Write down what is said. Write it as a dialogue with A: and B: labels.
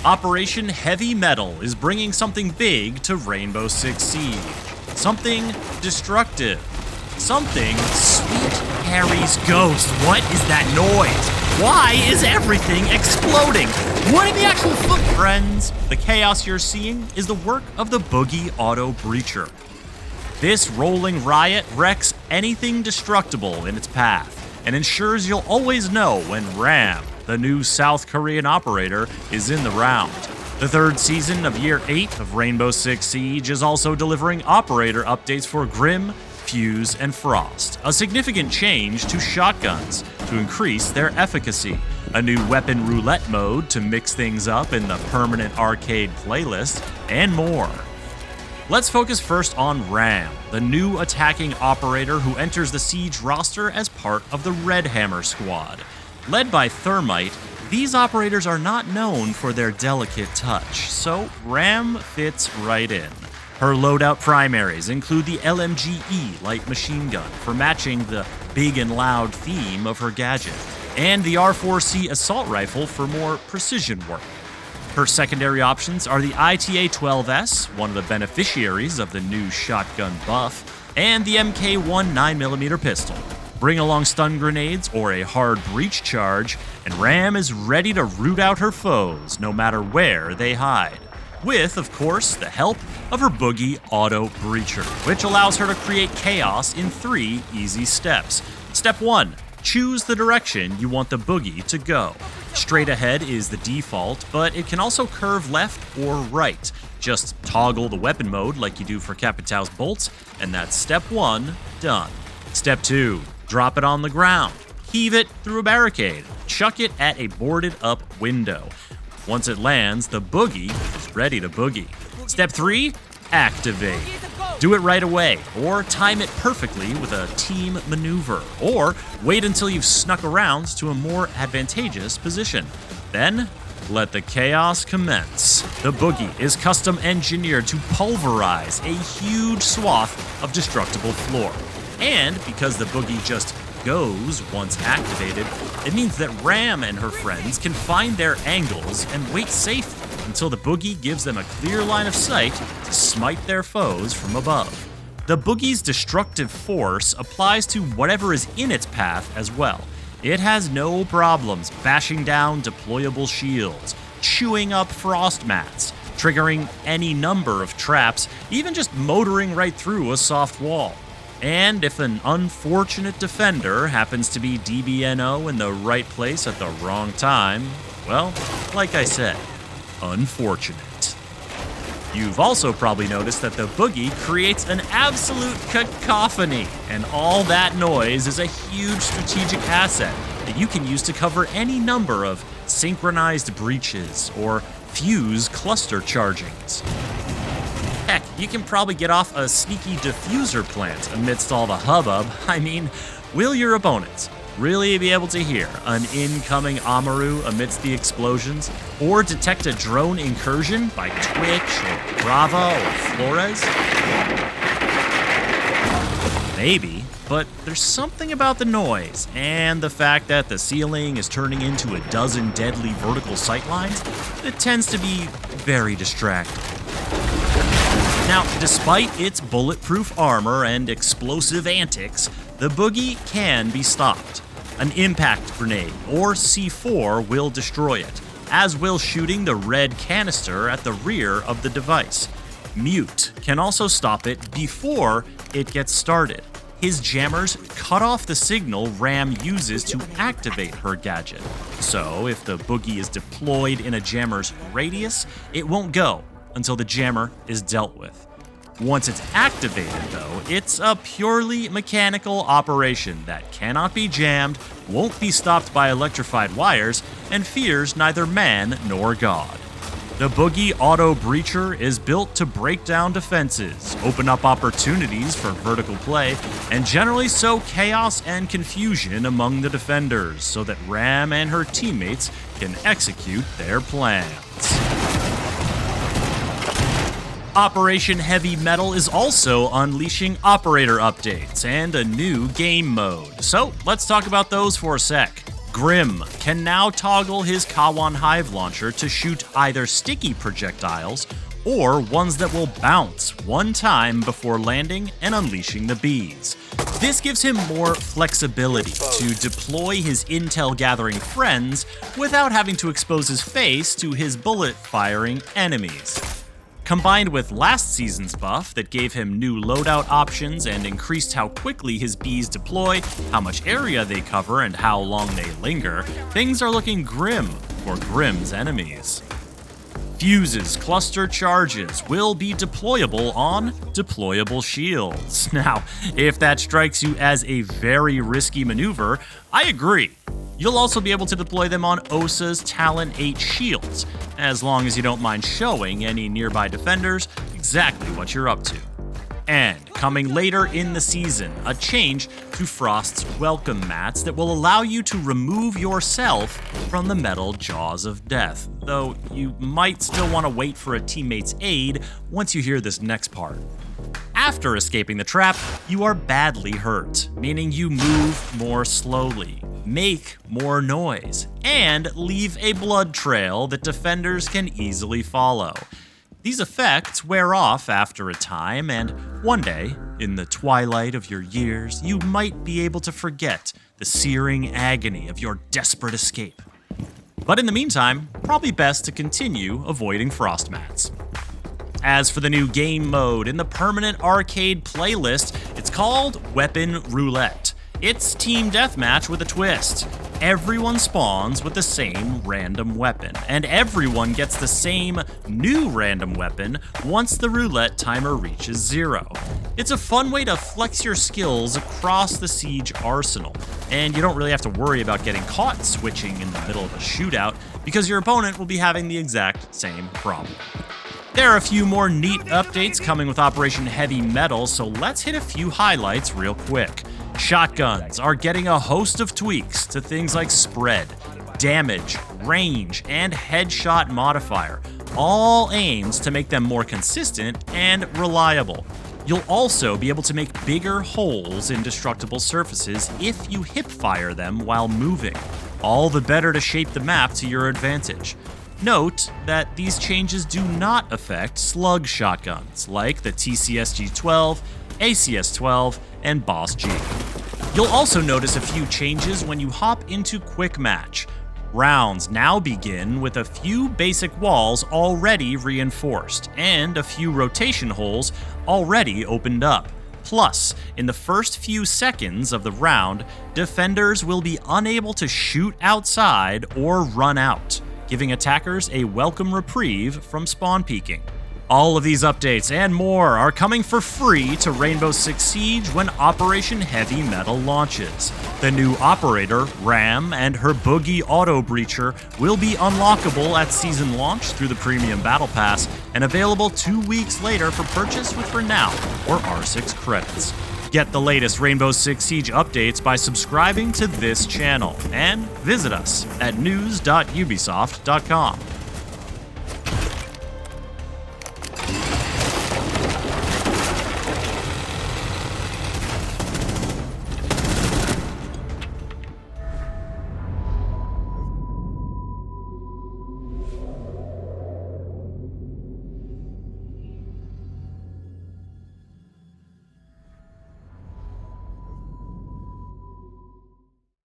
A: Operation Heavy Mettle is bringing something big to Rainbow Six Siege. Something destructive. Something Sweet Harry's ghost. What is that noise? Why is everything exploding? What in the actual fuck? Friends, the chaos you're seeing is the work of the Boogie Auto Breacher. This rolling riot wrecks anything destructible in its path and ensures you'll always know when Ram, the new South Korean operator, is in the round. The third season of Year 8 of Rainbow Six Siege is also delivering operator updates for Grim, Fuse, and Frost, a significant change to shotguns to increase their efficacy, a new weapon roulette mode to mix things up in the permanent arcade playlist, and more. Let's focus first on Ram, the new attacking operator who enters the Siege roster as part of the Red Hammer squad. Led by Thermite, these operators are not known for their delicate touch, so Ram fits right in. Her loadout primaries include the LMGE light machine gun for matching the big and loud theme of her gadget, and the R4C assault rifle for more precision work. Her secondary options are the ITA-12S, one of the beneficiaries of the new shotgun buff, and the MK1 9mm pistol. Bring along stun grenades or a hard breach charge, and Ram is ready to root out her foes no matter where they hide. With, of course, the help of her Boogie Auto Breacher, which allows her to create chaos in 3 easy steps. Step 1. Choose the direction you want the boogie to go. Straight ahead is the default, but it can also curve left or right. Just toggle the weapon mode like you do for Capitão's bolts, and that's step 1 done. Step 2. Drop it on the ground. Heave it through a barricade. Chuck it at a boarded up window. Once it lands, the boogie is ready to boogie. Step 3. Activate. Do it right away, or time it perfectly with a team maneuver, or wait until you've snuck around to a more advantageous position. Then, let the chaos commence. The boogie is custom engineered to pulverize a huge swath of destructible floor. And because the boogie just goes once activated, it means that Ram and her friends can find their angles and wait safely until the boogie gives them a clear line of sight to smite their foes from above. The boogie's destructive force applies to whatever is in its path as well. It has no problems bashing down deployable shields, chewing up frost mats, triggering any number of traps, even just motoring right through a soft wall. And if an unfortunate defender happens to be DBNO in the right place at the wrong time, well, like I said, unfortunate. You've also probably noticed that the boogie creates an absolute cacophony, and all that noise is a huge strategic asset that you can use to cover any number of synchronized breaches or fuse cluster chargings. Heck, you can probably get off a sneaky diffuser plant amidst all the hubbub. I mean, will your opponents really be able to hear an incoming Amaru amidst the explosions, or detect a drone incursion by Twitch or Brava or Flores? Maybe, but there's something about the noise and the fact that the ceiling is turning into a dozen deadly vertical sightlines that tends to be very distracting. Now, despite its bulletproof armor and explosive antics, the boogie can be stopped. An impact grenade, or C4, will destroy it, as will shooting the red canister at the rear of the device. Mute can also stop it before it gets started. His jammers cut off the signal Ram uses to activate her gadget. So, if the boogie is deployed in a jammer's radius, it won't go until the jammer is dealt with. Once it's activated, though, it's a purely mechanical operation that cannot be jammed, won't be stopped by electrified wires, and fears neither man nor God. The Boogie Auto Breacher is built to break down defenses, open up opportunities for vertical play, and generally sow chaos and confusion among the defenders so that Ram and her teammates can execute their plans. Operation Heavy Mettle is also unleashing operator updates and a new game mode. So let's talk about those for a sec. Grim can now toggle his Kawan Hive launcher to shoot either sticky projectiles or ones that will bounce one time before landing and unleashing the bees. This gives him more flexibility to deploy his intel-gathering friends without having to expose his face to his bullet-firing enemies. Combined with last season's buff that gave him new loadout options and increased how quickly his bees deploy, how much area they cover, and how long they linger, things are looking grim for Grim's enemies. Fuse's cluster charges will be deployable on deployable shields. Now, if that strikes you as a very risky maneuver, I agree. You'll also be able to deploy them on Osa's Talon 8 shields, as long as you don't mind showing any nearby defenders exactly what you're up to. And coming later in the season, a change to Frost's welcome mats that will allow you to remove yourself from the metal jaws of death, though you might still want to wait for a teammate's aid once you hear this next part. After escaping the trap, you are badly hurt, meaning you move more slowly, make more noise, and leave a blood trail that defenders can easily follow. These effects wear off after a time, and one day, in the twilight of your years, you might be able to forget the searing agony of your desperate escape. But in the meantime, probably best to continue avoiding frost mats. As for the new game mode in the permanent arcade playlist, it's called Weapon Roulette. It's team deathmatch with a twist. Everyone spawns with the same random weapon, and everyone gets the same new random weapon once the roulette timer reaches 0. It's a fun way to flex your skills across the Siege arsenal, and you don't really have to worry about getting caught switching in the middle of a shootout, because your opponent will be having the exact same problem. There are a few more neat updates coming with Operation Heavy Mettle, so let's hit a few highlights real quick. Shotguns are getting a host of tweaks to things like spread, damage, range, and headshot modifier, all aims to make them more consistent and reliable. You'll also be able to make bigger holes in destructible surfaces if you hip-fire them while moving, all the better to shape the map to your advantage. Note that these changes do not affect slug shotguns, like the TCSG-12, ACS-12, and Boss G. You'll also notice a few changes when you hop into Quick Match. Rounds now begin with a few basic walls already reinforced, and a few rotation holes already opened up. Plus, in the first few seconds of the round, defenders will be unable to shoot outside or run out, giving attackers a welcome reprieve from spawn peeking. All of these updates and more are coming for free to Rainbow Six Siege when Operation Heavy Mettle launches. The new Operator, Ram, and her Boogie Auto Breacher will be unlockable at season launch through the Premium Battle Pass and available 2 weeks later for purchase with Renown or R6 credits. Get the latest Rainbow Six Siege updates by subscribing to this channel and visit us at news.ubisoft.com.